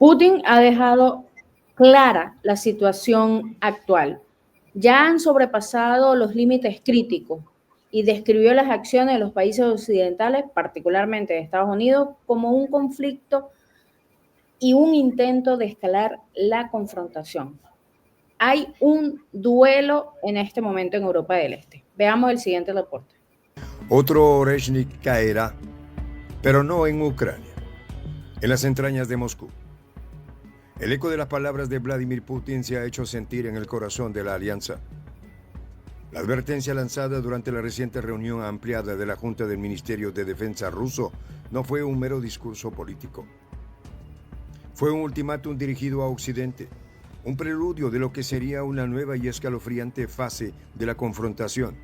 Putin ha dejado clara la situación actual. Ya han sobrepasado los límites críticos y describió las acciones de los países occidentales, particularmente de Estados Unidos, como un conflicto y un intento de escalar la confrontación. Hay un duelo en este momento en Europa del Este. Veamos el siguiente reporte. Otro Oreshnik caerá, pero no en Ucrania, en las entrañas de Moscú. El eco de las palabras de Vladimir Putin se ha hecho sentir en el corazón de la alianza. La advertencia lanzada durante la reciente reunión ampliada de la Junta del Ministerio de Defensa ruso no fue un mero discurso político. Fue un ultimátum dirigido a Occidente, un preludio de lo que sería una nueva y escalofriante fase de la confrontación.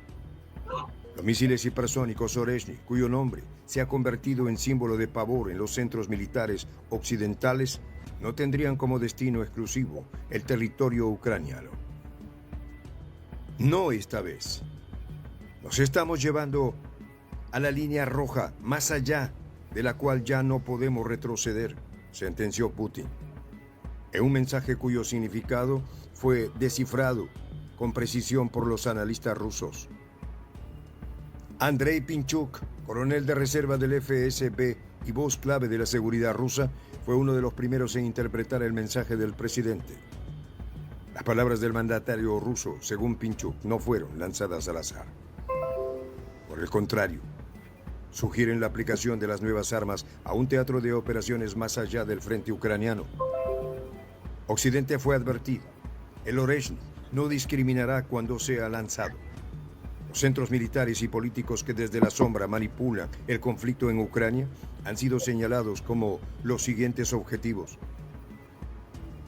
Los misiles hipersónicos Oreshnik, cuyo nombre se ha convertido en símbolo de pavor en los centros militares occidentales, no tendrían como destino exclusivo el territorio ucraniano. No esta vez. Nos estamos llevando a la línea roja, más allá de la cual ya no podemos retroceder, sentenció Putin, en un mensaje cuyo significado fue descifrado con precisión por los analistas rusos. Andrei Pinchuk, coronel de reserva del FSB y voz clave de la seguridad rusa, fue uno de los primeros en interpretar el mensaje del presidente. Las palabras del mandatario ruso, según Pinchuk, no fueron lanzadas al azar. Por el contrario, sugieren la aplicación de las nuevas armas a un teatro de operaciones más allá del frente ucraniano. Occidente fue advertido. El Oreshnik no discriminará cuando sea lanzado. Los centros militares y políticos que desde la sombra manipulan el conflicto en Ucrania han sido señalados como los siguientes objetivos.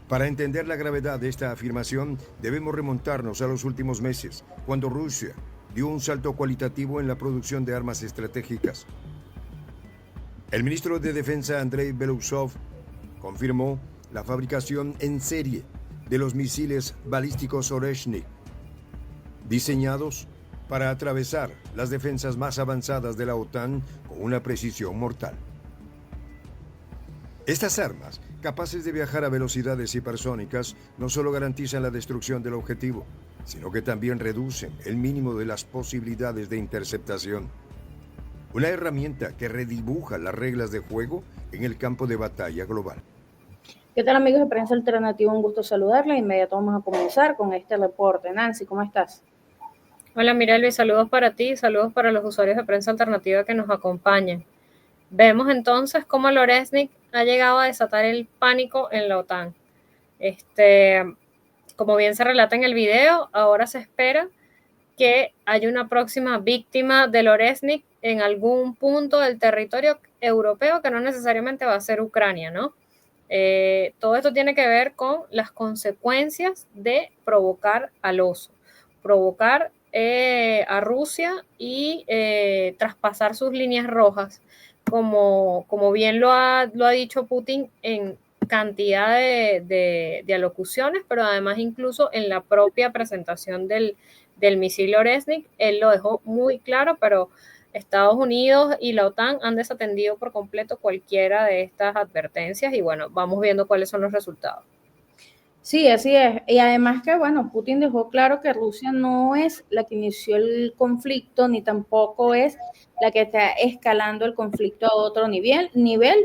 Para entender la gravedad de esta afirmación, debemos remontarnos a los últimos meses, cuando Rusia dio un salto cualitativo en la producción de armas estratégicas. El ministro de Defensa, Andrei Belousov, confirmó la fabricación en serie de los misiles balísticos Oreshnik, diseñados para atravesar las defensas más avanzadas de la OTAN con una precisión mortal. Estas armas, capaces de viajar a velocidades hipersónicas, no solo garantizan la destrucción del objetivo, sino que también reducen el mínimo de las posibilidades de interceptación. Una herramienta que redibuja las reglas de juego en el campo de batalla global. ¿Qué tal, amigos de Prensa Alternativa? Un gusto saludarles. Inmediato vamos a comenzar con este reporte. Nancy, ¿cómo estás? Hola Mirelvi, saludos para ti, saludos para los usuarios de Prensa Alternativa que nos acompañan. Vemos entonces cómo el Oreshnik ha llegado a desatar el pánico en la OTAN. Como bien se relata en el video, ahora se espera que haya una próxima víctima del Oreshnik en algún punto del territorio europeo que no necesariamente va a ser Ucrania, ¿no? Todo esto tiene que ver con las consecuencias de provocar al oso, provocar a Rusia y traspasar sus líneas rojas, como bien lo ha dicho Putin en cantidad de alocuciones, pero además incluso en la propia presentación del misil Oreshnik, él lo dejó muy claro, pero Estados Unidos y la OTAN han desatendido por completo cualquiera de estas advertencias y bueno, vamos viendo cuáles son los resultados. Sí, así es. Y además que, bueno, Putin dejó claro que Rusia no es la que inició el conflicto, ni tampoco es la que está escalando el conflicto a otro nivel.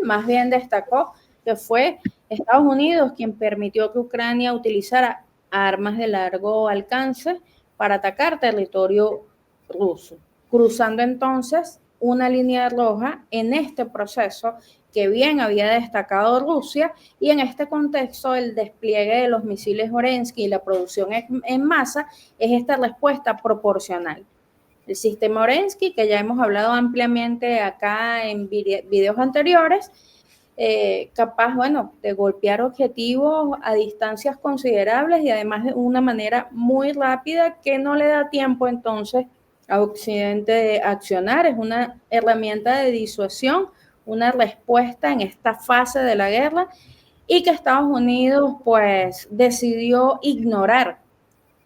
Más bien destacó que fue Estados Unidos quien permitió que Ucrania utilizara armas de largo alcance para atacar territorio ruso, cruzando entonces una línea roja en este proceso que bien había destacado Rusia, y en este contexto el despliegue de los misiles Oreshnik y la producción en masa es esta respuesta proporcional. El sistema Oreshnik, que ya hemos hablado ampliamente acá en videos anteriores, capaz, bueno, de golpear objetivos a distancias considerables y además de una manera muy rápida que no le da tiempo entonces a Occidente de accionar. Es una herramienta de disuasión, una respuesta en esta fase de la guerra y que Estados Unidos pues decidió ignorar.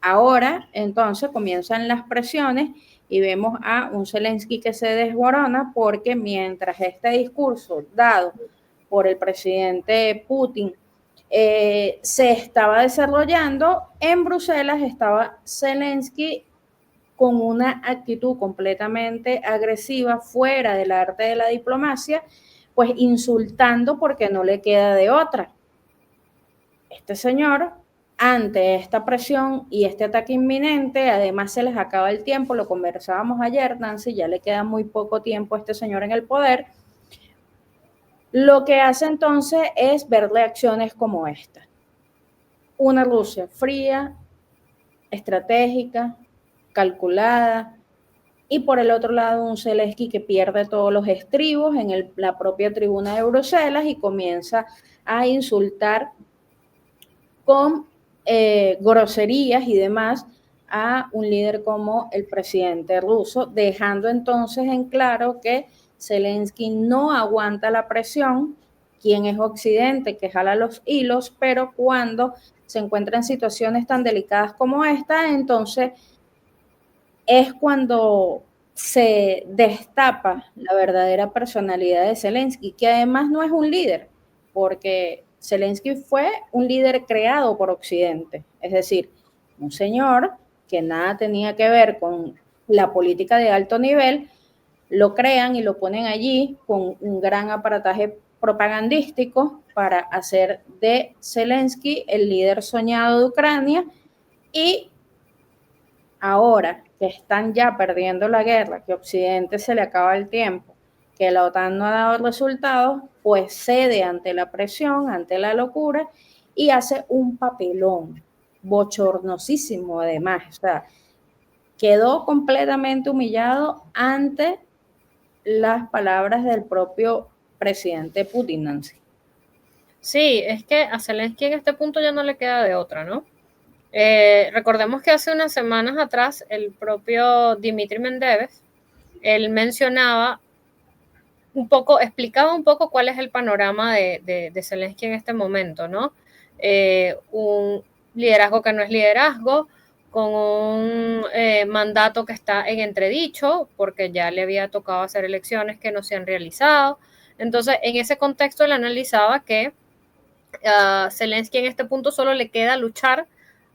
Ahora entonces comienzan las presiones y vemos a un Zelensky que se desborona porque mientras este discurso dado por el presidente Putin se estaba desarrollando. En Bruselas estaba Zelensky con una actitud completamente agresiva, fuera del arte de la diplomacia, pues insultando porque no le queda de otra. Este señor, ante esta presión y este ataque inminente, además se les acaba el tiempo, lo conversábamos ayer, Nancy, ya le queda muy poco tiempo a este señor en el poder. Lo que hace entonces es ver reacciones como esta. Una Rusia fría, estratégica, calculada, y por el otro lado un Zelensky que pierde todos los estribos en la propia tribuna de Bruselas y comienza a insultar con groserías y demás a un líder como el presidente ruso, dejando entonces en claro que Zelensky no aguanta la presión, quien es Occidente, que jala los hilos, pero cuando se encuentra en situaciones tan delicadas como esta, entonces es cuando se destapa la verdadera personalidad de Zelensky, que además no es un líder, porque Zelensky fue un líder creado por Occidente, es decir, un señor que nada tenía que ver con la política de alto nivel, lo crean y lo ponen allí con un gran aparataje propagandístico para hacer de Zelensky el líder soñado de Ucrania. Y ahora que están ya perdiendo la guerra, que Occidente se le acaba el tiempo, que la OTAN no ha dado resultados, pues cede ante la presión, ante la locura y hace un papelón bochornosísimo además. O sea, quedó completamente humillado ante las palabras del propio presidente Putin, Nancy. Sí, es que a Zelensky en este punto ya no le queda de otra, ¿no? Recordemos que hace unas semanas atrás el propio Dmitry Medvedev, él mencionaba un poco, explicaba un poco cuál es el panorama de Zelensky en este momento, ¿no? Un liderazgo que no es liderazgo, con un mandato que está en entredicho, porque ya le había tocado hacer elecciones que no se han realizado. Entonces, en ese contexto, él analizaba que Zelensky en este punto solo le queda luchar,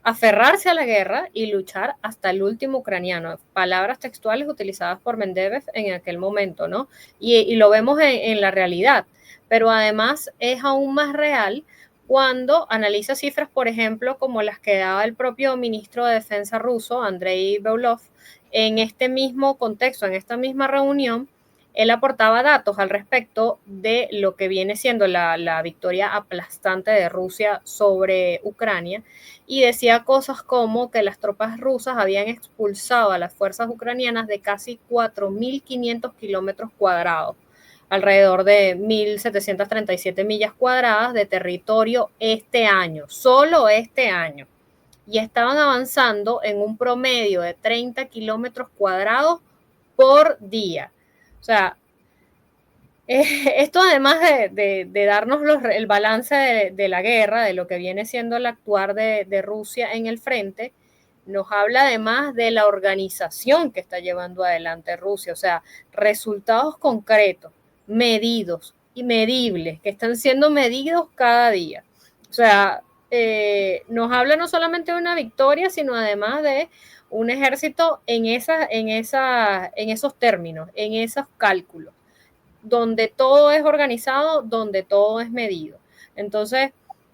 aferrarse a la guerra y luchar hasta el último ucraniano. Palabras textuales utilizadas por Medvedev en aquel momento, ¿no? Y lo vemos en la realidad. Pero además es aún más real cuando analiza cifras, por ejemplo, como las que daba el propio ministro de Defensa ruso, Andrei Beulov, en este mismo contexto, en esta misma reunión. Él aportaba datos al respecto de lo que viene siendo la victoria aplastante de Rusia sobre Ucrania y decía cosas como que las tropas rusas habían expulsado a las fuerzas ucranianas de casi 4.500 kilómetros cuadrados, alrededor de 1.737 millas cuadradas de territorio este año, solo este año. Y estaban avanzando en un promedio de 30 kilómetros cuadrados por día. O sea, esto además de darnos el balance de la guerra, de lo que viene siendo el actuar de Rusia en el frente, nos habla además de la organización que está llevando adelante Rusia, o sea, resultados concretos, medidos y medibles, que están siendo medidos cada día. O sea, nos habla no solamente de una victoria, sino además de un ejército en esos términos, en esos cálculos, donde todo es organizado, donde todo es medido. Entonces,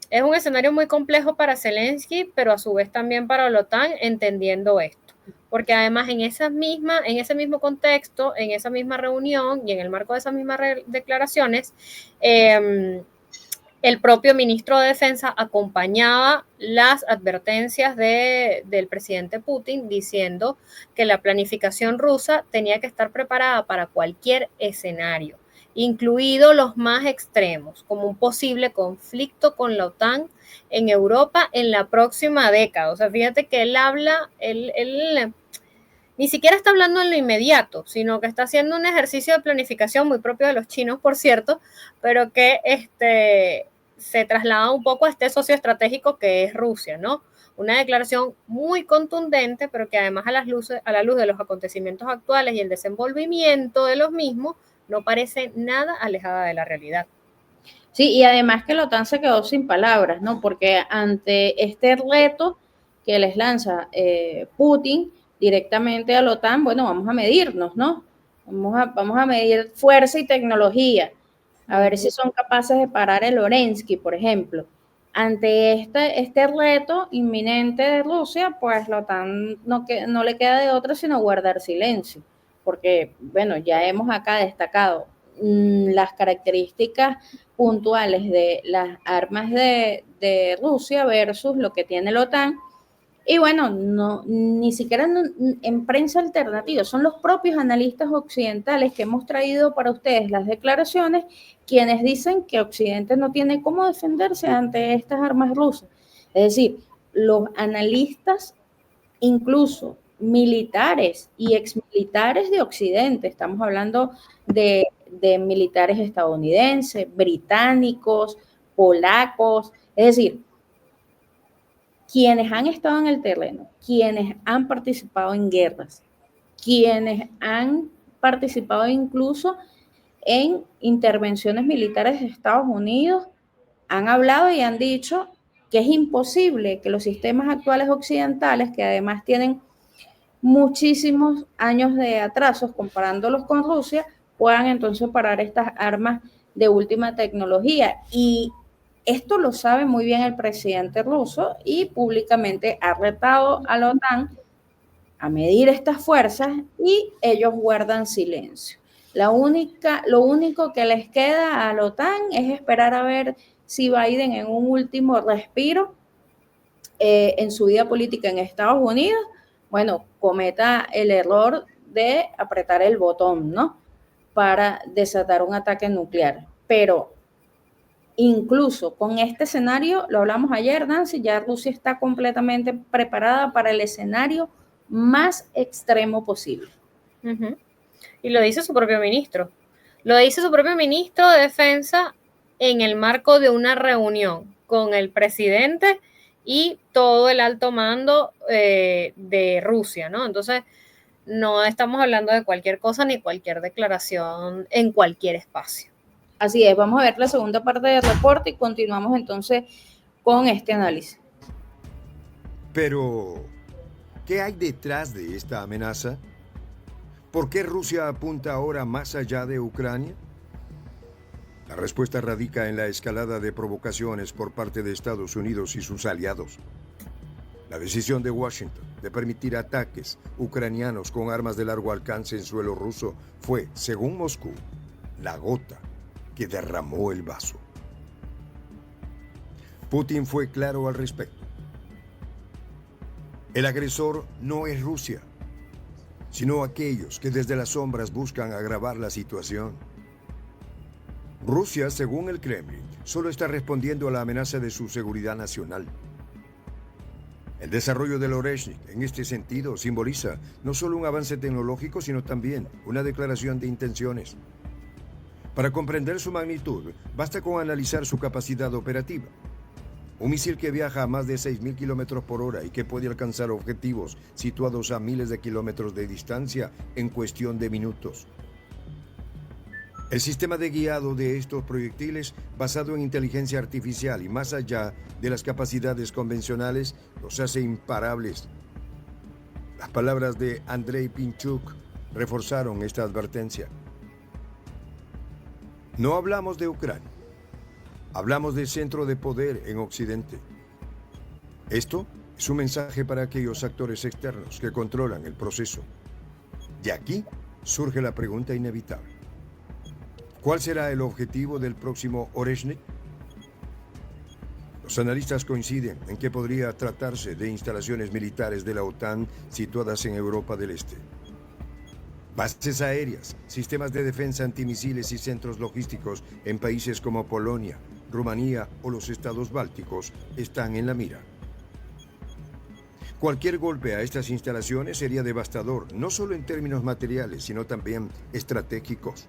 es un escenario muy complejo para Zelensky, pero a su vez también para la OTAN, entendiendo esto. Porque además en ese mismo contexto, en esa misma reunión y en el marco de esas mismas declaraciones, el propio ministro de Defensa acompañaba las advertencias del presidente Putin diciendo que la planificación rusa tenía que estar preparada para cualquier escenario, incluidos los más extremos, como un posible conflicto con la OTAN en Europa en la próxima década. O sea, fíjate que él ni siquiera está hablando en lo inmediato, sino que está haciendo un ejercicio de planificación muy propio de los chinos, por cierto, pero que se traslada un poco a este socio estratégico que es Rusia, ¿no? Una declaración muy contundente, pero que además a la luz de los acontecimientos actuales y el desenvolvimiento de los mismos, no parece nada alejada de la realidad. Sí, y además que la OTAN se quedó sin palabras, ¿no? Porque ante este reto que les lanza Putin directamente a la OTAN, bueno, vamos a medirnos, ¿no? Vamos a medir fuerza y tecnología, a ver si son capaces de parar el Orensky, por ejemplo. Ante este reto inminente de Rusia, pues la OTAN no le queda de otra sino guardar silencio, porque, bueno, ya hemos acá destacado las características puntuales de las armas de Rusia versus lo que tiene la OTAN. Y bueno, no, ni siquiera en prensa alternativa, son los propios analistas occidentales que hemos traído para ustedes las declaraciones, quienes dicen que Occidente no tiene cómo defenderse ante estas armas rusas. Es decir, los analistas, incluso militares y exmilitares de Occidente, estamos hablando de militares estadounidenses, británicos, polacos, es decir, quienes han estado en el terreno, quienes han participado en guerras, quienes han participado incluso en intervenciones militares de Estados Unidos, han hablado y han dicho que es imposible que los sistemas actuales occidentales, que además tienen muchísimos años de atrasos comparándolos con Rusia, puedan entonces parar estas armas de última tecnología. Y esto lo sabe muy bien el presidente ruso y públicamente ha retado a la OTAN a medir estas fuerzas y ellos guardan silencio. Lo único que les queda a la OTAN es esperar a ver si Biden en un último respiro en su vida política en Estados Unidos, bueno, cometa el error de apretar el botón, ¿no? Para desatar un ataque nuclear. Pero incluso con este escenario, lo hablamos ayer, Nancy, ya Rusia está completamente preparada para el escenario más extremo posible. Uh-huh. Y lo dice su propio ministro. Lo dice su propio ministro de Defensa en el marco de una reunión con el presidente y todo el alto mando de Rusia, ¿no? Entonces, no estamos hablando de cualquier cosa ni cualquier declaración en cualquier espacio. Así es, vamos a ver la segunda parte del reporte y continuamos entonces con este análisis. Pero, ¿qué hay detrás de esta amenaza? ¿Por qué Rusia apunta ahora más allá de Ucrania? La respuesta radica en la escalada de provocaciones por parte de Estados Unidos y sus aliados. La decisión de Washington de permitir ataques ucranianos con armas de largo alcance en suelo ruso fue, según Moscú, la gota que derramó el vaso. Putin fue claro al respecto. El agresor no es Rusia, sino aquellos que desde las sombras buscan agravar la situación. Rusia, según el Kremlin, solo está respondiendo a la amenaza de su seguridad nacional. El desarrollo del Oreshnik, en este sentido, simboliza no solo un avance tecnológico, sino también una declaración de intenciones. Para comprender su magnitud, basta con analizar su capacidad operativa. Un misil que viaja a más de 6.000 kilómetros por hora y que puede alcanzar objetivos situados a miles de kilómetros de distancia en cuestión de minutos. El sistema de guiado de estos proyectiles, basado en inteligencia artificial y más allá de las capacidades convencionales, los hace imparables. Las palabras de Andrei Pinchuk reforzaron esta advertencia. No hablamos de Ucrania, hablamos de centro de poder en Occidente. Esto es un mensaje para aquellos actores externos que controlan el proceso. De aquí surge la pregunta inevitable. ¿Cuál será el objetivo del próximo Oreshnik? Los analistas coinciden en que podría tratarse de instalaciones militares de la OTAN situadas en Europa del Este. Bases aéreas, sistemas de defensa antimisiles y centros logísticos en países como Polonia, Rumanía o los estados bálticos están en la mira. Cualquier golpe a estas instalaciones sería devastador, no solo en términos materiales, sino también estratégicos.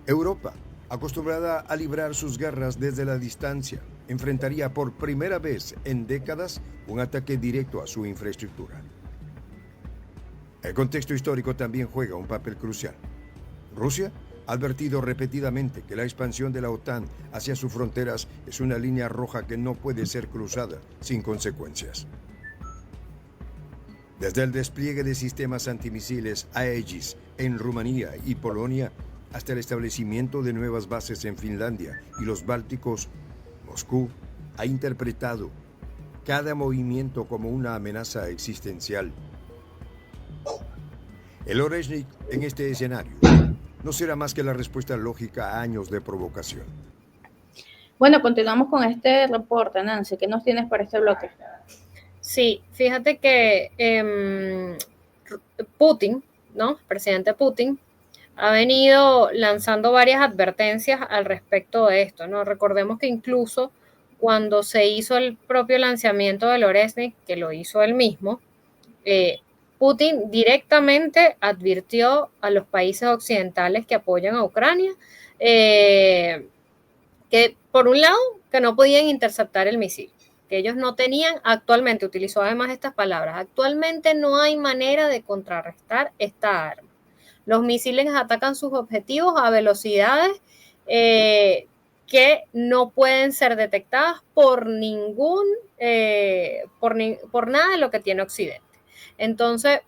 Europa, acostumbrada a librar sus guerras desde la distancia, enfrentaría por primera vez en décadas un ataque directo a su infraestructura. El contexto histórico también juega un papel crucial. Rusia Ha advertido repetidamente que la expansión de la OTAN hacia sus fronteras es una línea roja que no puede ser cruzada sin consecuencias. Desde el despliegue de sistemas antimisiles Aegis en Rumanía y Polonia hasta el establecimiento de nuevas bases en Finlandia y los Bálticos, Moscú ha interpretado cada movimiento como una amenaza existencial. El Oreshnik en este escenario no será más que la respuesta lógica a años de provocación. Bueno, continuamos con este reporte, Nancy. ¿Qué nos tienes para este bloque? Sí, fíjate que Putin, ¿no? El presidente Putin ha venido lanzando varias advertencias al respecto de esto, ¿no? Recordemos que incluso cuando se hizo el propio lanzamiento del Oreshnik, que lo hizo él mismo, Putin directamente advirtió a los países occidentales que apoyan a Ucrania que, por un lado, que no podían interceptar el misil, que ellos no tenían actualmente, utilizó además estas palabras, actualmente no hay manera de contrarrestar esta arma. Los misiles atacan sus objetivos a velocidades que no pueden ser detectadas por por nada de lo que tiene Occidente. Entonces,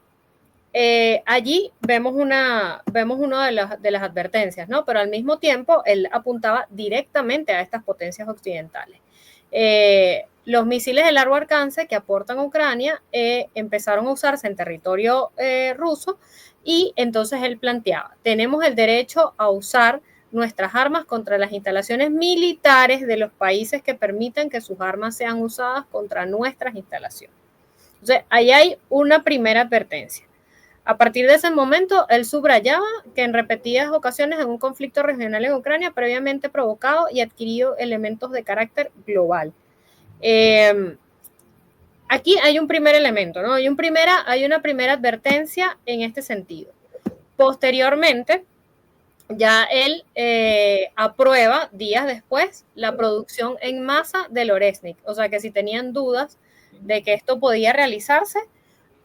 allí vemos una de las advertencias, ¿no? Pero al mismo tiempo, él apuntaba directamente a estas potencias occidentales. Los misiles de largo alcance que aportan a Ucrania empezaron a usarse en territorio ruso y entonces él planteaba, tenemos el derecho a usar nuestras armas contra las instalaciones militares de los países que permitan que sus armas sean usadas contra nuestras instalaciones. Entonces, ahí hay una primera advertencia. A partir de ese momento, él subrayaba que en repetidas ocasiones en un conflicto regional en Ucrania previamente provocado y adquirido elementos de carácter global. Aquí hay un primer elemento, ¿no? Hay una primera advertencia en este sentido. Posteriormente, ya él aprueba días después la producción en masa del Oreshnik. O sea que si tenían dudas de que esto podía realizarse,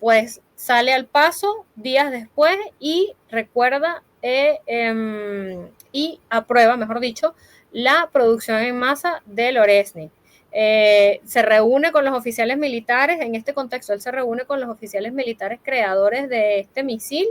pues sale al paso días después y recuerda y aprueba, mejor dicho, la producción en masa del Oreshnik. Se reúne con los oficiales militares, en este contexto él se reúne con los oficiales militares creadores de este misil,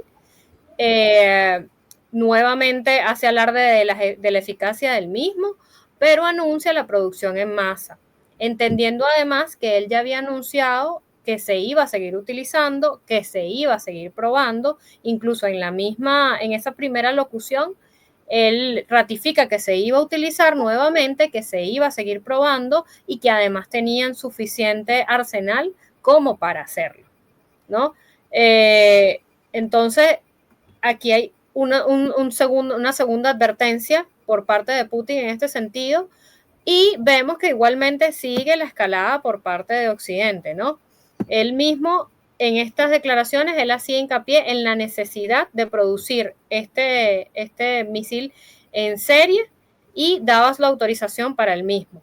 nuevamente hace alarde de la eficacia del mismo, pero anuncia la producción en masa, entendiendo además que él ya había anunciado que se iba a seguir utilizando, que se iba a seguir probando, incluso en esa primera locución, él ratifica que se iba a utilizar nuevamente, que se iba a seguir probando y que además tenían suficiente arsenal como para hacerlo, ¿no? Entonces, aquí hay una segunda advertencia por parte de Putin en este sentido y vemos que igualmente sigue la escalada por parte de Occidente, ¿no? Él mismo, en estas declaraciones, él hacía hincapié en la necesidad de producir este misil en serie y daba la autorización para el mismo.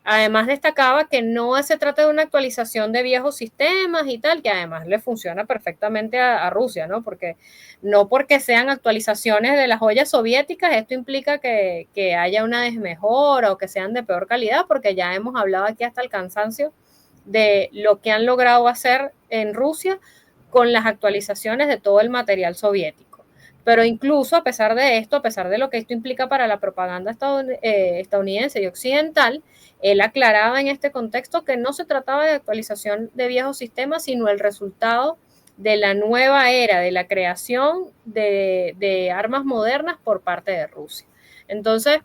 Además destacaba que no se trata de una actualización de viejos sistemas y tal, que además le funciona perfectamente a Rusia, ¿no? Porque no porque sean actualizaciones de las joyas soviéticas, esto implica que haya una desmejora o que sean de peor calidad, porque ya hemos hablado aquí hasta el cansancio de lo que han logrado hacer en Rusia con las actualizaciones de todo el material soviético. Pero incluso a pesar de esto, a pesar de lo que esto implica para la propaganda estadounidense y occidental, él aclaraba en este contexto que no se trataba de actualización de viejos sistemas, sino el resultado de la nueva era, de la creación de armas modernas por parte de Rusia. Entonces,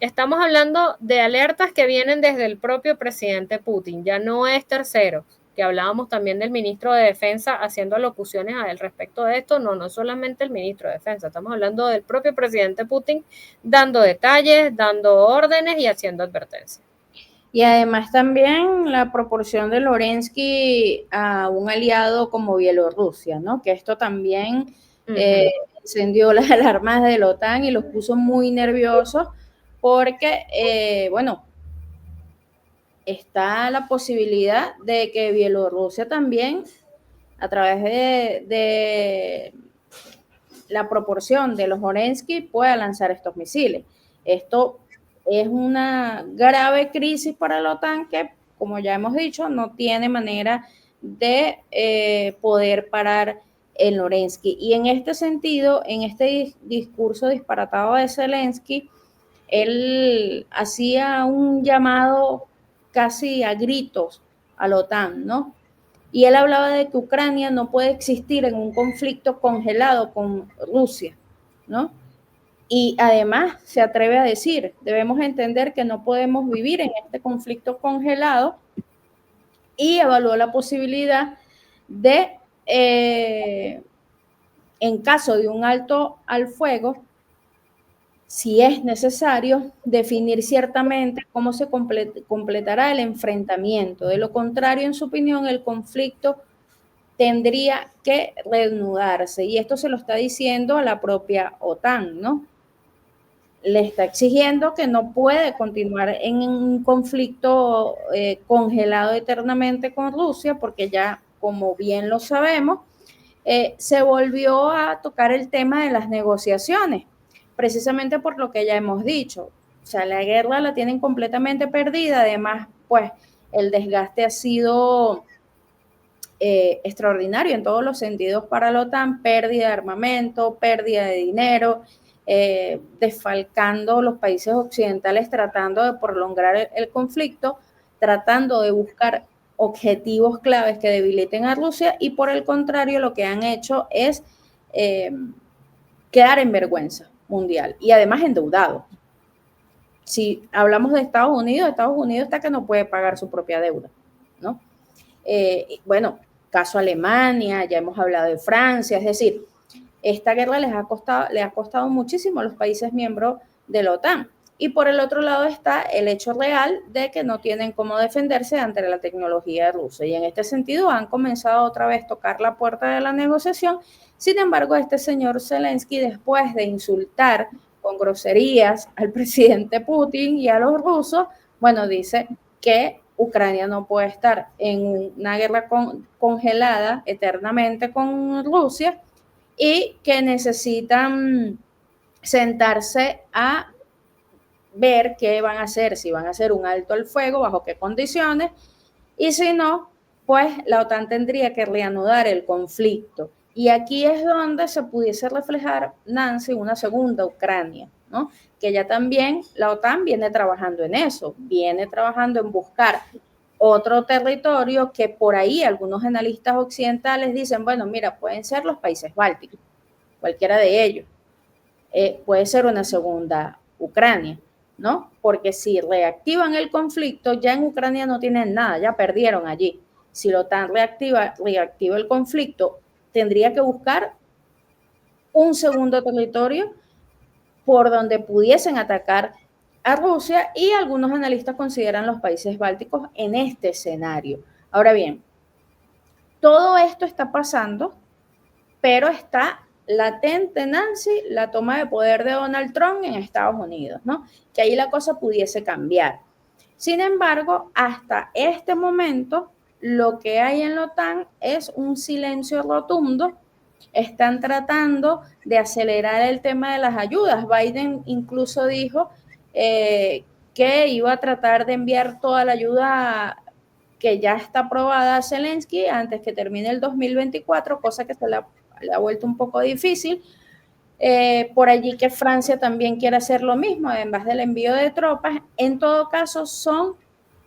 estamos hablando de alertas que vienen desde el propio presidente Putin, ya no es tercero, que hablábamos también del ministro de Defensa haciendo alocuciones al respecto de esto, no solamente el ministro de Defensa, estamos hablando del propio presidente Putin dando detalles, dando órdenes y haciendo advertencias. Y además también la proporción de Zelensky a un aliado como Bielorrusia, ¿no? Que esto también encendió las alarmas de la OTAN y los puso muy nerviosos porque, bueno, está la posibilidad de que Bielorrusia también, a través de la proporción de los Orensky pueda lanzar estos misiles. Esto es una grave crisis para la OTAN que, como ya hemos dicho, no tiene manera de poder parar el Orensky. Y en este sentido, en este discurso disparatado de Zelensky, él hacía un llamado casi a gritos a la OTAN, ¿no? Y él hablaba de que Ucrania no puede existir en un conflicto congelado con Rusia, ¿no? Y además se atreve a decir, debemos entender que no podemos vivir en este conflicto congelado, y evaluó la posibilidad de, en caso de un alto al fuego, si es necesario, definir ciertamente cómo se completará el enfrentamiento. De lo contrario, en su opinión, el conflicto tendría que reanudarse. Y esto se lo está diciendo a la propia OTAN, ¿no? Le está exigiendo que no puede continuar en un conflicto congelado eternamente con Rusia, porque ya, como bien lo sabemos, se volvió a tocar el tema de las negociaciones, precisamente por lo que ya hemos dicho. O sea, la guerra la tienen completamente perdida. Además, pues, el desgaste ha sido extraordinario en todos los sentidos para la OTAN: pérdida de armamento, pérdida de dinero, desfalcando los países occidentales, tratando de prolongar el conflicto, tratando de buscar objetivos claves que debiliten a Rusia, y por el contrario lo que han hecho es quedar en vergüenza mundial y además endeudado. Si hablamos de Estados Unidos está que no puede pagar su propia deuda, ¿no? Bueno, caso Alemania, ya hemos hablado de Francia, es decir, esta guerra les ha costado muchísimo a los países miembros de la OTAN. Y por el otro lado está el hecho real de que no tienen cómo defenderse ante la tecnología rusa. Y en este sentido han comenzado otra vez a tocar la puerta de la negociación. Sin embargo, este señor Zelensky, después de insultar con groserías al presidente Putin y a los rusos, bueno, dice que Ucrania no puede estar en una guerra congelada eternamente con Rusia, y que necesitan sentarse a ver qué van a hacer, si van a hacer un alto al fuego, bajo qué condiciones, y si no, pues la OTAN tendría que reanudar el conflicto. Y aquí es donde se pudiese reflejar, Nancy, una segunda Ucrania, ¿no? Que ya también la OTAN viene trabajando en eso, viene trabajando en buscar otro territorio que por ahí algunos analistas occidentales dicen, bueno, mira, pueden ser los países bálticos, cualquiera de ellos. Puede ser una segunda Ucrania, ¿no? Porque si reactivan el conflicto, ya en Ucrania no tienen nada, ya perdieron allí. Si la OTAN reactiva el conflicto, tendría que buscar un segundo territorio por donde pudiesen atacar a Rusia, y algunos analistas consideran los países bálticos en este escenario. Ahora bien, todo esto está pasando, pero está latente, Nancy, la toma de poder de Donald Trump en Estados Unidos, ¿no? Que ahí la cosa pudiese cambiar. Sin embargo, hasta este momento, lo que hay en la OTAN es un silencio rotundo. Están tratando de acelerar el tema de las ayudas. Biden incluso dijo que iba a tratar de enviar toda la ayuda que ya está aprobada a Zelensky antes que termine el 2024, cosa que se le ha vuelto un poco difícil. Por allí que Francia también quiere hacer lo mismo, además del envío de tropas. En todo caso, son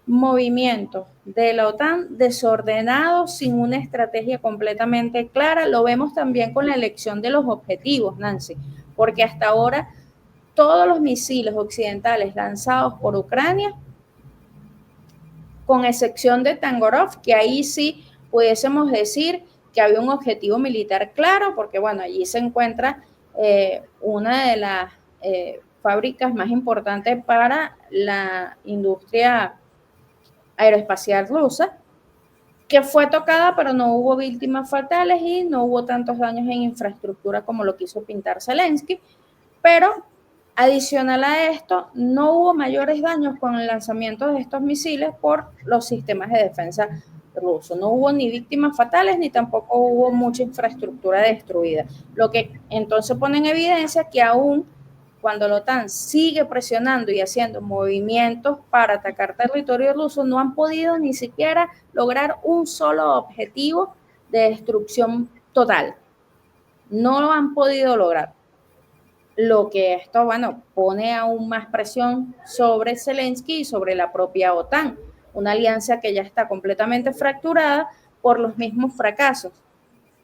movimientos de la OTAN desordenados, sin una estrategia completamente clara. Lo vemos también con la elección de los objetivos, Nancy, porque hasta ahora todos los misiles occidentales lanzados por Ucrania, con excepción de Tangorov, que ahí sí pudiésemos decir que había un objetivo militar claro, porque bueno, allí se encuentra una de las fábricas más importantes para la industria aeroespacial rusa, que fue tocada, pero no hubo víctimas fatales y no hubo tantos daños en infraestructura como lo quiso pintar Zelensky. Pero adicional a esto, no hubo mayores daños con el lanzamiento de estos misiles por los sistemas de defensa ruso. No hubo ni víctimas fatales ni tampoco hubo mucha infraestructura destruida. Lo que entonces pone en evidencia que aún cuando la OTAN sigue presionando y haciendo movimientos para atacar territorio ruso, no han podido ni siquiera lograr un solo objetivo de destrucción total. No lo han podido lograr. Lo que esto, bueno, pone aún más presión sobre Zelensky y sobre la propia OTAN, una alianza que ya está completamente fracturada por los mismos fracasos.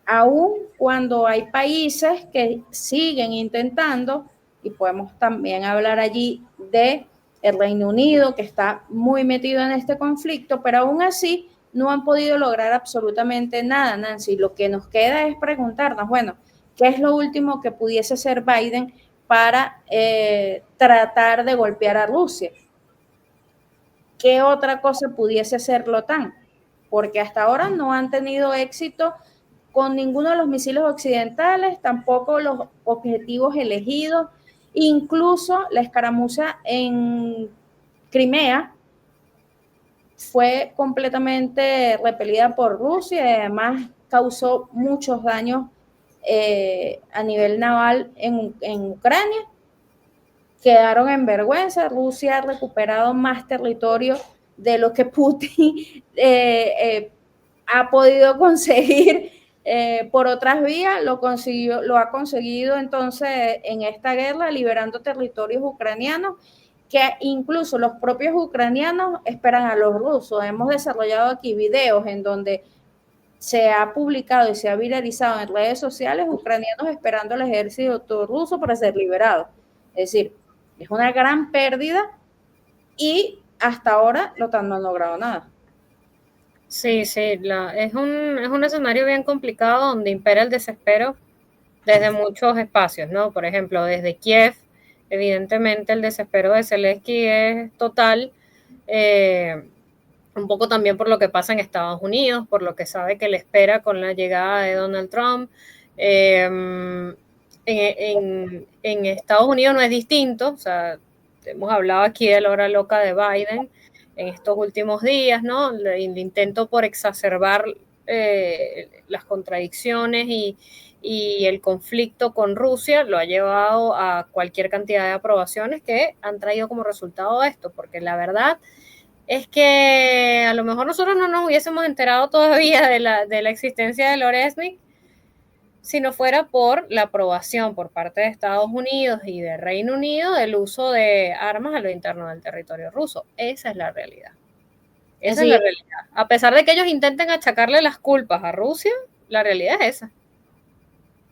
Aún cuando hay países que siguen intentando, y podemos también hablar allí de el Reino Unido, que está muy metido en este conflicto, pero aún así no han podido lograr absolutamente nada, Nancy. Lo que nos queda es preguntarnos, bueno, ¿qué es lo último que pudiese hacer Biden para tratar de golpear a Rusia? ¿Qué otra cosa pudiese hacer la OTAN? Porque hasta ahora no han tenido éxito con ninguno de los misiles occidentales, tampoco los objetivos elegidos, incluso la escaramuza en Crimea fue completamente repelida por Rusia y además causó muchos daños a nivel naval en Ucrania. Quedaron en vergüenza. Rusia ha recuperado más territorio de lo que Putin ha podido conseguir por otras vías. Lo ha conseguido entonces en esta guerra, liberando territorios ucranianos que incluso los propios ucranianos esperan a los rusos. Hemos desarrollado aquí videos en donde se ha publicado y se ha viralizado en redes sociales ucranianos esperando al ejército ruso para ser liberados. Es decir, es una gran pérdida y hasta ahora la OTAN no ha logrado nada. Sí, es un escenario bien complicado donde impera el desespero desde muchos espacios, ¿no? Por ejemplo, desde Kiev, evidentemente el desespero de Zelensky es total, un poco también por lo que pasa en Estados Unidos, por lo que sabe que le espera con la llegada de Donald Trump. En Estados Unidos no es distinto, o sea, hemos hablado aquí de la hora loca de Biden en estos últimos días, ¿no? El intento por exacerbar las contradicciones y el conflicto con Rusia lo ha llevado a cualquier cantidad de aprobaciones que han traído como resultado esto, porque la verdad es que a lo mejor nosotros no nos hubiésemos enterado todavía de la existencia del Oresnik si no fuera por la aprobación por parte de Estados Unidos y de Reino Unido del uso de armas a lo interno del territorio ruso. Esa es la realidad. Esa es la realidad. A pesar de que ellos intenten achacarle las culpas a Rusia, la realidad es esa.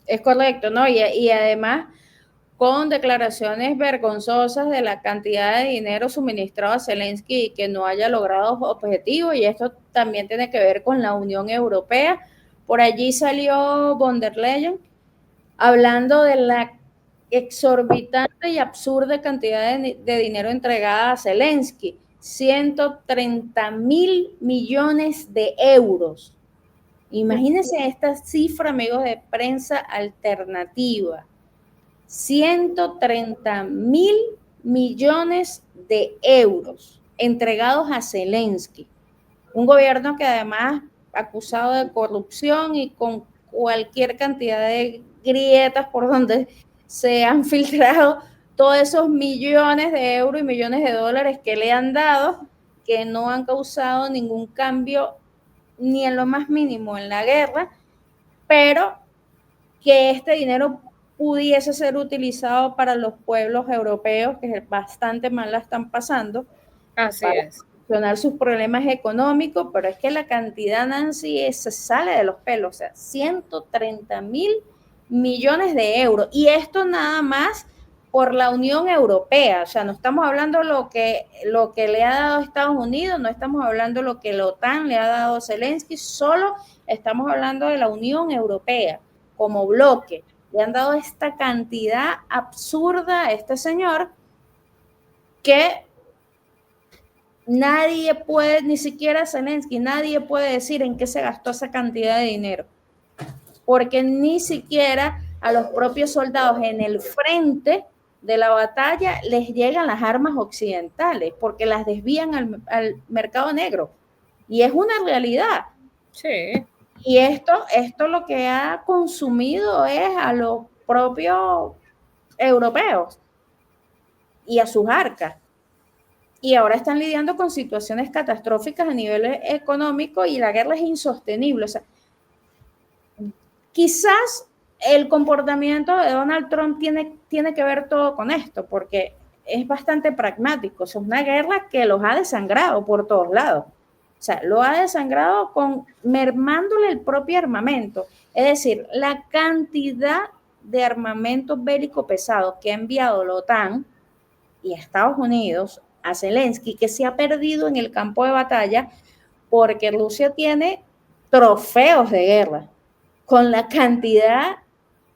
Es correcto, ¿no? Y además con declaraciones vergonzosas de la cantidad de dinero suministrado a Zelensky y que no haya logrado objetivos, y esto también tiene que ver con la Unión Europea. Por allí salió von der Leyen hablando de la exorbitante y absurda cantidad de dinero entregada a Zelensky, 130.000 millones de euros. Imagínense esta cifra, amigos de Prensa Alternativa. 130.000 millones de euros entregados a Zelensky, un gobierno que además acusado de corrupción y con cualquier cantidad de grietas por donde se han filtrado todos esos millones de euros y millones de dólares que le han dado, que no han causado ningún cambio ni en lo más mínimo en la guerra, pero que este dinero pudiese ser utilizado para los pueblos europeos que bastante mal la están pasando. Así es. Solucionar sus problemas económicos, pero es que la cantidad, Nancy, se sale de los pelos, o sea, 130.000 millones de euros. Y esto nada más por la Unión Europea, o sea, no estamos hablando lo que le ha dado Estados Unidos, no estamos hablando lo que la OTAN le ha dado a Zelensky, solo estamos hablando de la Unión Europea como bloque. Le han dado esta cantidad absurda a este señor que nadie puede, ni siquiera Zelensky, nadie puede decir en qué se gastó esa cantidad de dinero, porque ni siquiera a los propios soldados en el frente de la batalla les llegan las armas occidentales, porque las desvían al mercado negro. Y es una realidad. Sí. Y esto lo que ha consumido es a los propios europeos y a sus arcas. Y ahora están lidiando con situaciones catastróficas a nivel económico y la guerra es insostenible. O sea, quizás el comportamiento de Donald Trump tiene que ver todo con esto, porque es bastante pragmático. O sea, es una guerra que los ha desangrado por todos lados. O sea, lo ha desangrado mermándole el propio armamento. Es decir, la cantidad de armamento bélico pesado que ha enviado la OTAN y Estados Unidos a Zelensky, que se ha perdido en el campo de batalla porque Rusia tiene trofeos de guerra con la cantidad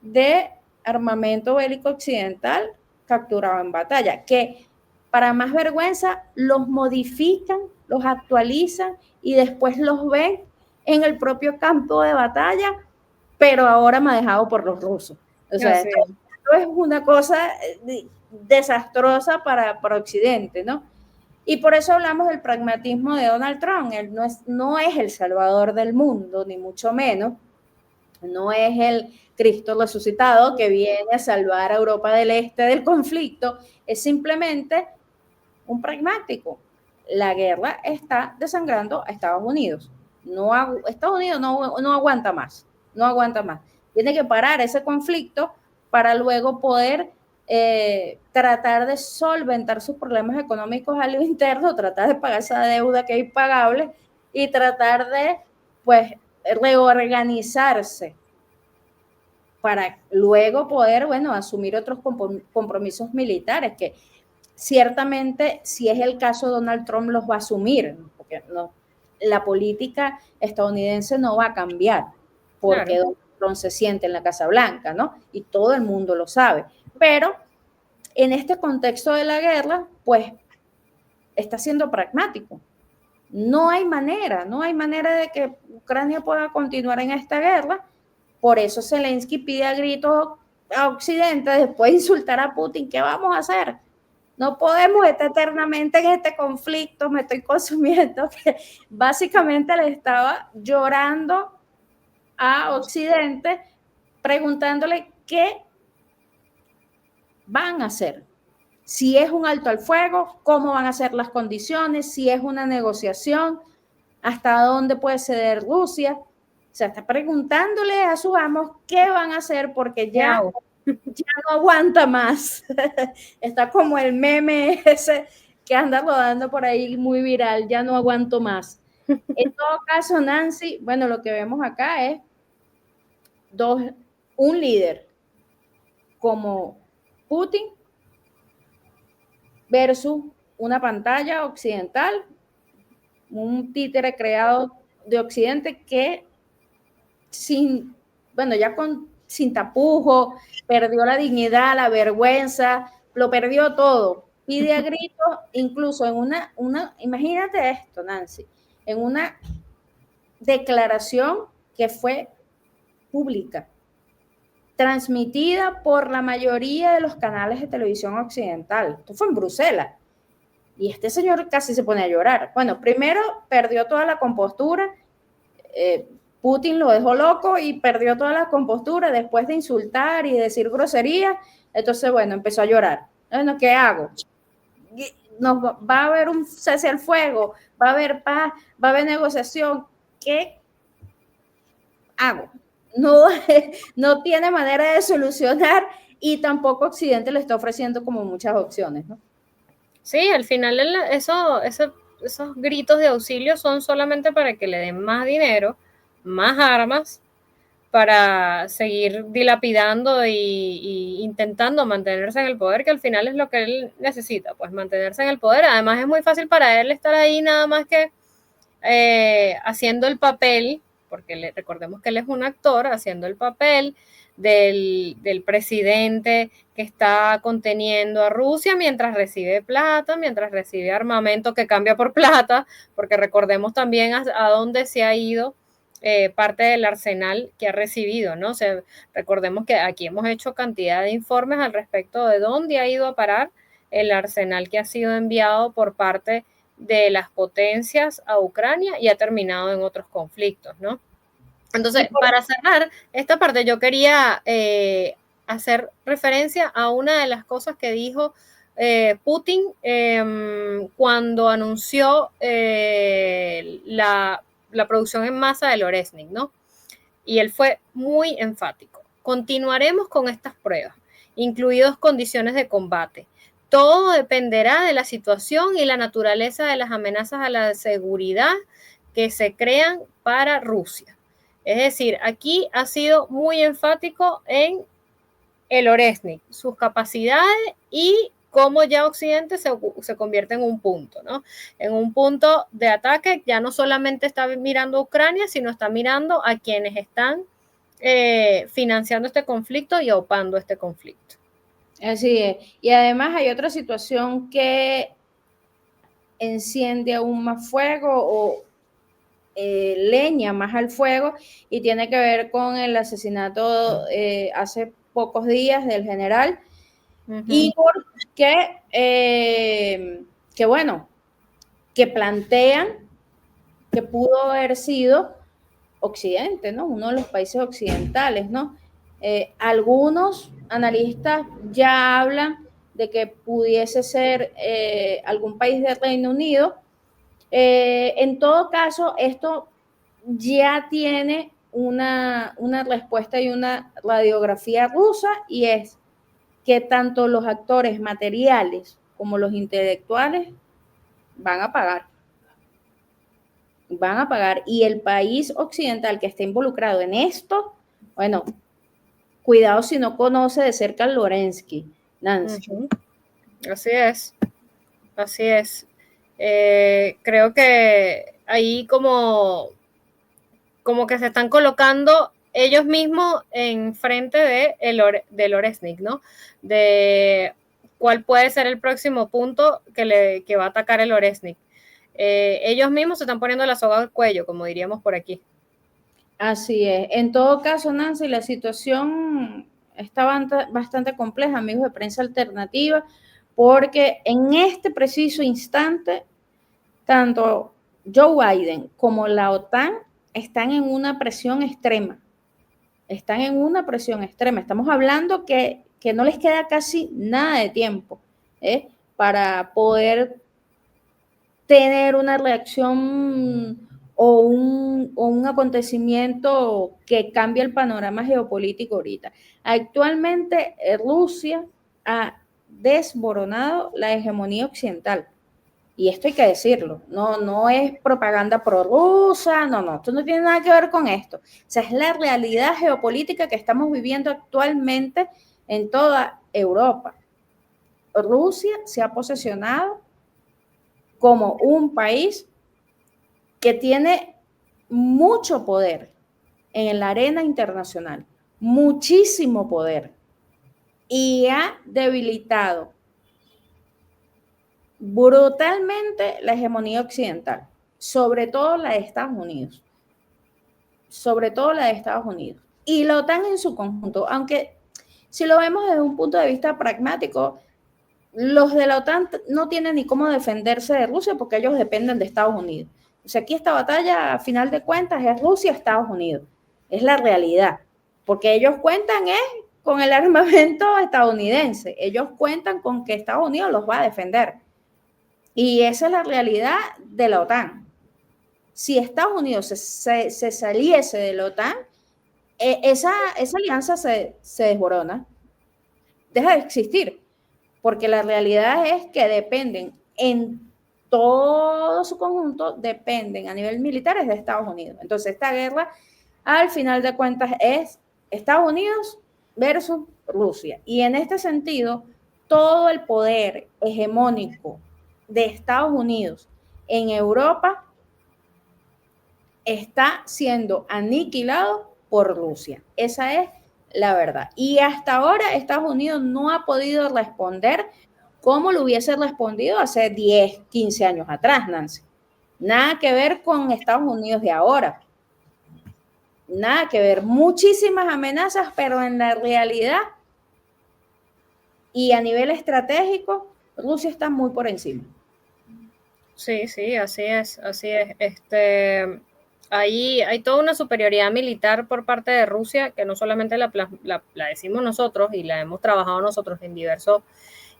de armamento bélico occidental capturado en batalla, que para más vergüenza los modifican, los actualizan y después los ven en el propio campo de batalla, pero ahora manejado por los rusos. O sea, esto es una cosa desastrosa para Occidente, ¿no? Y por eso hablamos del pragmatismo de Donald Trump. Él no es el salvador del mundo, ni mucho menos. No es el Cristo resucitado que viene a salvar a Europa del Este del conflicto. Es simplemente un pragmático. La guerra está desangrando a Estados Unidos. Estados Unidos no aguanta más. No aguanta más. Tiene que parar ese conflicto para luego poder tratar de solventar sus problemas económicos a lo interno, tratar de pagar esa deuda que es impagable y tratar de, pues, reorganizarse para luego poder, bueno, asumir otros compromisos militares que ciertamente, si es el caso, Donald Trump los va a asumir, porque la política estadounidense no va a cambiar porque claro, Donald Trump se siente en la Casa Blanca, ¿no? Y todo el mundo lo sabe. Pero en este contexto de la guerra, pues está siendo pragmático. No hay manera de que Ucrania pueda continuar en esta guerra. Por eso Zelensky pide a gritos a Occidente, después de insultar a Putin, ¿qué vamos a hacer? No podemos estar eternamente en este conflicto, me estoy consumiendo. Que básicamente le estaba llorando a Occidente, preguntándole qué van a hacer. Si es un alto al fuego, cómo van a ser las condiciones, si es una negociación, hasta dónde puede ceder Rusia. O sea, está preguntándole a sus amos qué van a hacer porque ya no aguanta más. Está como el meme ese que anda rodando por ahí muy viral, ya no aguanto más. En todo caso, Nancy, bueno, lo que vemos acá es un líder como Putin versus una pantalla occidental, un títere creado de Occidente que sin tapujo, perdió la dignidad, la vergüenza, lo perdió todo. Pide a gritos, incluso en imagínate esto, Nancy, en una declaración que fue pública, transmitida por la mayoría de los canales de televisión occidental. Esto fue en Bruselas. Y este señor casi se pone a llorar. Bueno, primero perdió toda la compostura, Putin lo dejó loco y perdió toda la compostura después de insultar y decir groserías. Entonces, bueno, empezó a llorar. Bueno, ¿qué hago? Va a haber un cese al fuego, va a haber paz, va a haber negociación. ¿Qué hago? No tiene manera de solucionar y tampoco Occidente le está ofreciendo como muchas opciones, ¿no? Sí, al final esos gritos de auxilio son solamente para que le den más dinero, más armas, para seguir dilapidando y intentando mantenerse en el poder, que al final es lo que él necesita, pues mantenerse en el poder. Además es muy fácil para él estar ahí nada más que haciendo el papel, porque recordemos que él es un actor, haciendo el papel del presidente que está conteniendo a Rusia mientras recibe plata, mientras recibe armamento que cambia por plata, porque recordemos también a dónde se ha ido parte del arsenal que ha recibido, ¿no? O sea, recordemos que aquí hemos hecho cantidad de informes al respecto de dónde ha ido a parar el arsenal que ha sido enviado por parte de las potencias a Ucrania y ha terminado en otros conflictos, ¿no? Entonces, para cerrar esta parte, yo quería hacer referencia a una de las cosas que dijo Putin cuando anunció la producción en masa del Oresnik, ¿no? Y él fue muy enfático. Continuaremos con estas pruebas, incluidos condiciones de combate. Todo dependerá de la situación y la naturaleza de las amenazas a la seguridad que se crean para Rusia. Es decir, aquí ha sido muy enfático en el Oresnik, sus capacidades y cómo ya Occidente se convierte en un punto, ¿no? En un punto de ataque, ya no solamente está mirando a Ucrania, sino está mirando a quienes están financiando este conflicto y opando este conflicto. Así es. Y además hay otra situación que enciende aún más fuego o leña más al fuego y tiene que ver con el asesinato hace pocos días del general Igor, que bueno, que plantean que pudo haber sido Occidente, ¿no? Uno de los países occidentales, ¿no? Algunos analistas ya hablan de que pudiese ser algún país del Reino Unido. En todo caso, esto ya tiene una respuesta y una radiografía rusa, y es que tanto los actores materiales como los intelectuales van a pagar. Van a pagar. Y el país occidental que esté involucrado en esto, bueno, cuidado si no conoce de cerca al Lorensky, Nancy. Así es. Así es. Creo que ahí como que se están colocando ellos mismos en frente de Oresnik, ¿no? De cuál puede ser el próximo punto que va a atacar el Oresnik. Ellos mismos se están poniendo la soga al cuello, como diríamos por aquí. Así es. En todo caso, Nancy, la situación está bastante compleja, amigos de Prensa Alternativa, porque en este preciso instante, tanto Joe Biden como la OTAN están en una presión extrema. Están en una presión extrema. Estamos hablando que no les queda casi nada de tiempo para poder tener una reacción o un acontecimiento que cambie el panorama geopolítico ahorita. Actualmente Rusia ha desboronado la hegemonía occidental. Y esto hay que decirlo, no es propaganda prorrusa, no, esto no tiene nada que ver con esto. O sea, es la realidad geopolítica que estamos viviendo actualmente en toda Europa. Rusia se ha posesionado como un país que tiene mucho poder en la arena internacional, muchísimo poder, y ha debilitado brutalmente la hegemonía occidental, sobre todo la de Estados Unidos. Sobre todo la de Estados Unidos. Y la OTAN en su conjunto, aunque si lo vemos desde un punto de vista pragmático, los de la OTAN no tienen ni cómo defenderse de Rusia porque ellos dependen de Estados Unidos. O sea, aquí esta batalla, a final de cuentas, es Rusia-Estados Unidos. Es la realidad. Porque ellos cuentan con el armamento estadounidense. Ellos cuentan con que Estados Unidos los va a defender. Y esa es la realidad de la OTAN. Si Estados Unidos se saliese de la OTAN, esa alianza se desborona, deja de existir, porque la realidad es que dependen en todo su conjunto, dependen a nivel militar de Estados Unidos. Entonces esta guerra, al final de cuentas, es Estados Unidos versus Rusia. Y en este sentido, todo el poder hegemónico de Estados Unidos en Europa está siendo aniquilado por Rusia. Esa es la verdad. Y hasta ahora Estados Unidos no ha podido responder como lo hubiese respondido hace 10, 15 años atrás, Nancy. Nada que ver con Estados Unidos de ahora. Nada que ver. Muchísimas amenazas, pero en la realidad y a nivel estratégico, Rusia está muy por encima. Sí, sí, así es, así es. Ahí hay toda una superioridad militar por parte de Rusia que no solamente la decimos nosotros y la hemos trabajado nosotros en diversos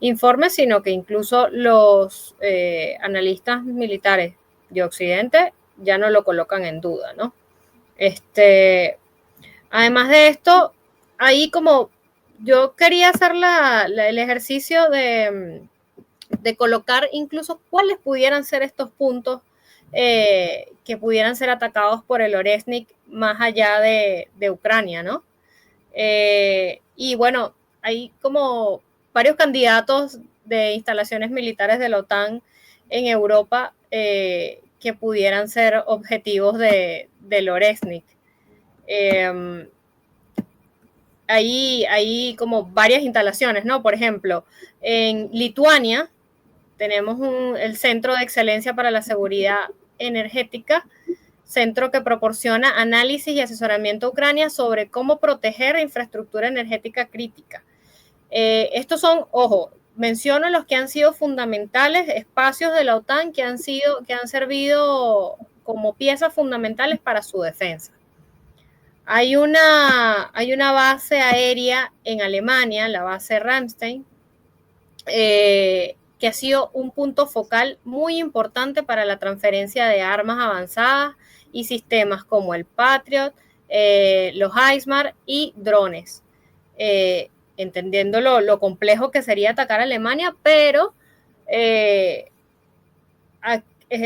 informes, sino que incluso los analistas militares de Occidente ya no lo colocan en duda, ¿no? Además de esto, ahí como yo quería hacer el ejercicio de colocar incluso cuáles pudieran ser estos puntos que pudieran ser atacados por el Oresnik más allá de Ucrania, ¿no? Y bueno, hay como varios candidatos de instalaciones militares de la OTAN en Europa que pudieran ser objetivos del Oresnik. Hay como varias instalaciones, ¿no? Por ejemplo, en Lituania tenemos el Centro de Excelencia para la Seguridad Energética, centro que proporciona análisis y asesoramiento a Ucrania sobre cómo proteger la infraestructura energética crítica. Estos son, ojo, menciono los que han sido fundamentales, espacios de la OTAN que han servido como piezas fundamentales para su defensa. Hay una base aérea en Alemania, la base Ramstein, que ha sido un punto focal muy importante para la transferencia de armas avanzadas y sistemas como el Patriot, los HIMARS y drones, entendiendo lo complejo que sería atacar a Alemania, pero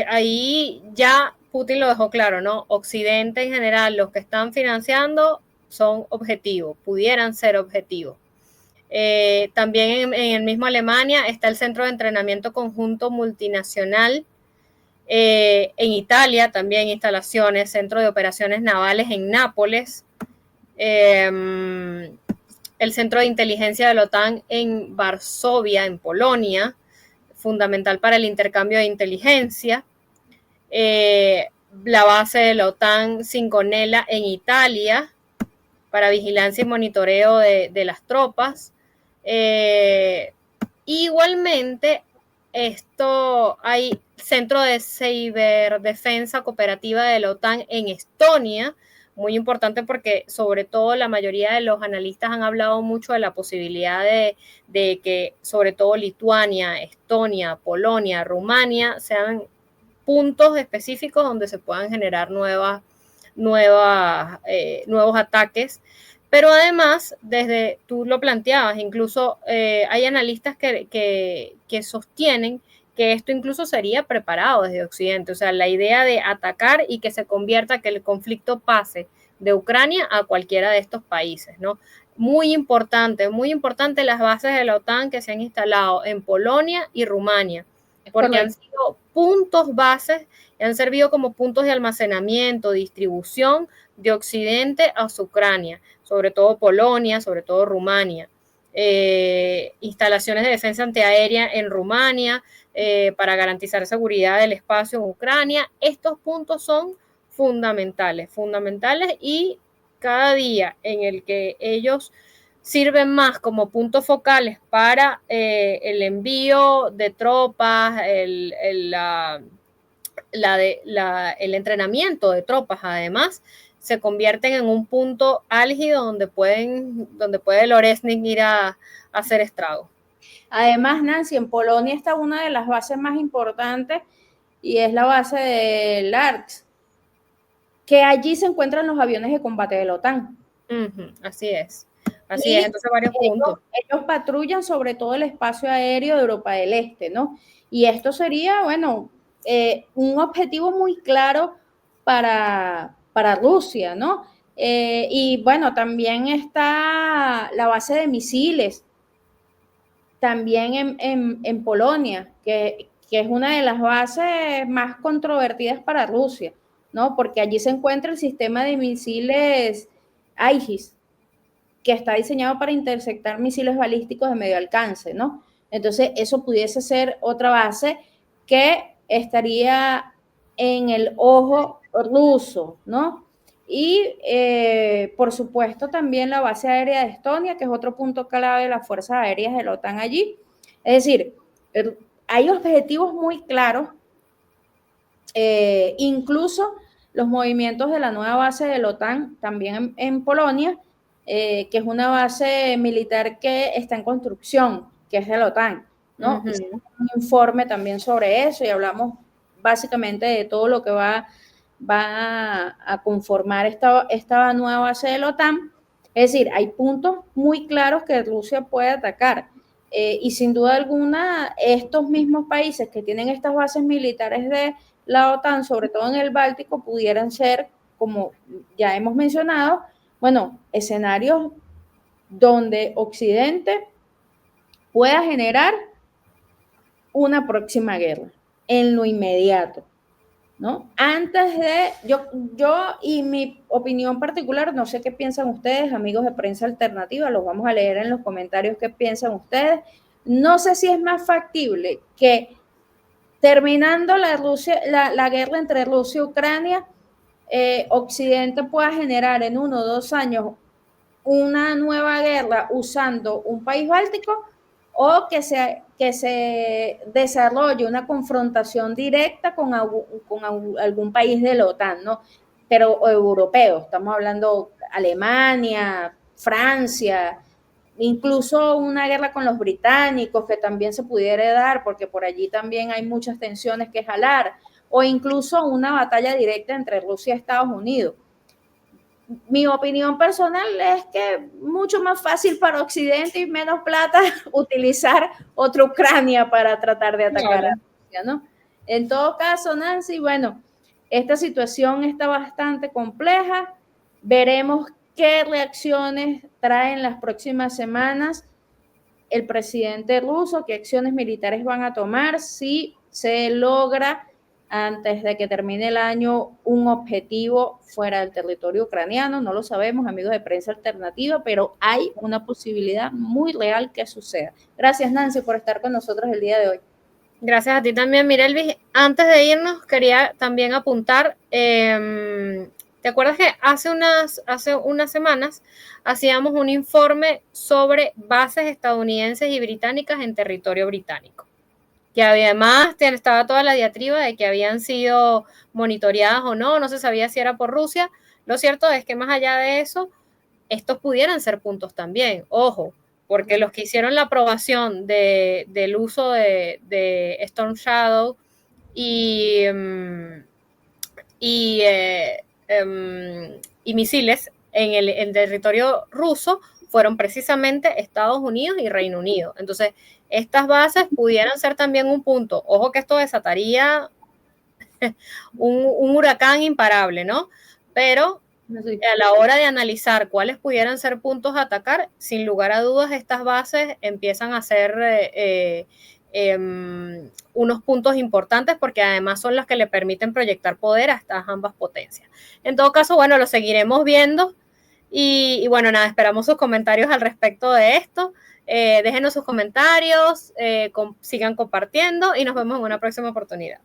ahí ya Putin lo dejó claro, ¿no? Occidente en general, los que están financiando son objetivos, pudieran ser objetivos. También en el mismo Alemania está el Centro de Entrenamiento Conjunto Multinacional. En Italia también instalaciones, Centro de Operaciones Navales en Nápoles. El Centro de Inteligencia de la OTAN en Varsovia, en Polonia, fundamental para el intercambio de inteligencia. La base de la OTAN Cinconella en Italia, para vigilancia y monitoreo de las tropas. Igualmente, hay Centro de Ciberdefensa Cooperativa de la OTAN en Estonia, muy importante porque sobre todo la mayoría de los analistas han hablado mucho de la posibilidad de que sobre todo Lituania, Estonia, Polonia, Rumania sean puntos específicos donde se puedan generar nuevos ataques. Pero además, tú lo planteabas, incluso hay analistas que sostienen que esto incluso sería preparado desde Occidente. O sea, la idea de atacar y que se convierta, que el conflicto pase de Ucrania a cualquiera de estos países, ¿no? Muy importante las bases de la OTAN que se han instalado en Polonia y Rumania, porque han sido puntos bases y han servido como puntos de almacenamiento, distribución de Occidente hacia Ucrania, sobre todo Polonia, sobre todo Rumania. Instalaciones de defensa antiaérea en Rumania para garantizar seguridad del espacio en Ucrania. Estos puntos son fundamentales y cada día en el que ellos sirven más como puntos focales para el envío de tropas, el entrenamiento de tropas, además, se convierten en un punto álgido donde puede el Oresnik ir a hacer estragos. Además, Nancy, en Polonia está una de las bases más importantes y es la base de LARX, que allí se encuentran los aviones de combate de la OTAN. Así es. Entonces varios puntos. Ellos patrullan sobre todo el espacio aéreo de Europa del Este, ¿no? Y esto sería, bueno, un objetivo muy claro para Rusia, ¿no? Y bueno, también está la base de misiles, también en Polonia, que es una de las bases más controvertidas para Rusia, ¿no? Porque allí se encuentra el sistema de misiles Aegis, que está diseñado para interceptar misiles balísticos de medio alcance, ¿no? Entonces, eso pudiese ser otra base que estaría en el ojo ruso, ¿no? Y, por supuesto, también la base aérea de Estonia, que es otro punto clave de las fuerzas aéreas de la OTAN allí. Es decir, hay objetivos muy claros incluso los movimientos de la nueva base de la OTAN, también en Polonia, que es una base militar que está en construcción, que es de la OTAN, ¿no? Uh-huh. Hicimos un informe también sobre eso y hablamos básicamente de todo lo que va a conformar esta nueva base de la OTAN. Es decir, hay puntos muy claros que Rusia puede atacar. Y sin duda alguna, estos mismos países que tienen estas bases militares de la OTAN, sobre todo en el Báltico, pudieran ser, como ya hemos mencionado, bueno, escenarios donde Occidente pueda generar una próxima guerra en lo inmediato, ¿no? Antes de, yo y mi opinión particular, no sé qué piensan ustedes, amigos de Prensa Alternativa, los vamos a leer en los comentarios qué piensan ustedes. No sé si es más factible que terminando la guerra entre Rusia y Ucrania, Occidente pueda generar en 1 o 2 años una nueva guerra usando un país báltico, o que se desarrolle una confrontación directa con algún país de la OTAN, ¿no? Pero europeo, estamos hablando Alemania, Francia, incluso una guerra con los británicos que también se pudiera dar, porque por allí también hay muchas tensiones que jalar, o incluso una batalla directa entre Rusia y Estados Unidos. Mi opinión personal es que mucho más fácil para Occidente y menos plata utilizar otra Ucrania para tratar de atacar a Rusia, ¿no? En todo caso, Nancy, bueno, esta situación está bastante compleja. Veremos qué reacciones traen las próximas semanas el presidente ruso, qué acciones militares van a tomar, si se logra antes de que termine el año un objetivo fuera del territorio ucraniano. No lo sabemos, amigos de Prensa Alternativa, pero hay una posibilidad muy real que suceda. Gracias, Nancy, por estar con nosotros el día de hoy. Gracias a ti también, Mirelvis. Antes de irnos, quería también apuntar, ¿te acuerdas que hace unas semanas hacíamos un informe sobre bases estadounidenses y británicas en territorio británico? Que además estaba toda la diatriba de que habían sido monitoreadas o no se sabía si era por Rusia. Lo cierto es que más allá de eso, estos pudieran ser puntos también, ojo, porque los que hicieron la aprobación del uso de Storm Shadow y misiles en el territorio ruso fueron precisamente Estados Unidos y Reino Unido. Entonces, estas bases pudieran ser también un punto. Ojo que esto desataría un huracán imparable, ¿no? Pero a la hora de analizar cuáles pudieran ser puntos a atacar, sin lugar a dudas, estas bases empiezan a ser unos puntos importantes, porque además son los que le permiten proyectar poder a estas ambas potencias. En todo caso, bueno, lo seguiremos viendo. Y bueno, nada, esperamos sus comentarios al respecto de esto. Déjenos sus comentarios, sigan compartiendo y nos vemos en una próxima oportunidad.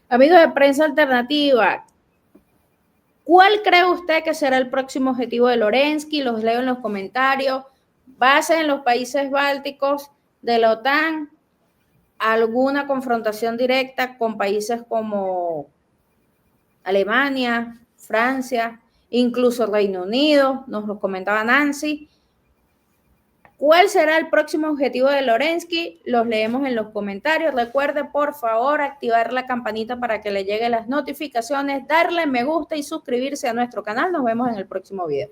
Amigos de Prensa Alternativa, ¿cuál cree usted que será el próximo objetivo de Zelensky? Los leo en los comentarios. ¿Base en los países bálticos de la OTAN? ¿Alguna confrontación directa con países como Alemania, Francia, incluso Reino Unido? Nos lo comentaba Nancy. ¿Cuál será el próximo objetivo de Zelensky? Los leemos en los comentarios. Recuerde, por favor, activar la campanita para que le lleguen las notificaciones, darle me gusta y suscribirse a nuestro canal. Nos vemos en el próximo video.